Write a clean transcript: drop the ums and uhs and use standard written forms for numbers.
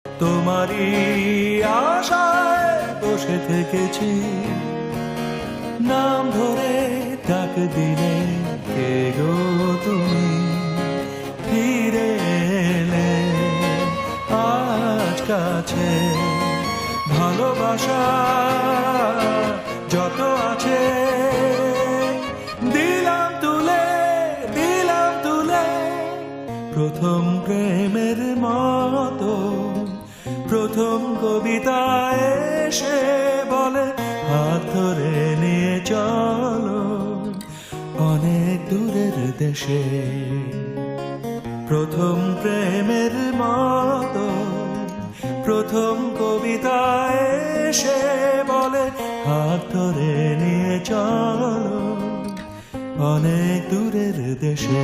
তোমারই আশায় বসে থেকেছি, নাম ধরে ডাক দিলে কে গো তুমি ফিরে এলে আজ কাছে। ভালোবাসা যত আছে দিলাম তুলে, দিলাম তুলে। প্রথম প্রেমের মতো প্রথম কবিতা এসে বলে হাত ধরে নিয়ে চলো অনেক দূরের দেশে। প্রথম প্রেমের মতো প্রথম কবিতা এসে বলে হাত ধরে নিয়ে চলো অনেক দূরের দেশে।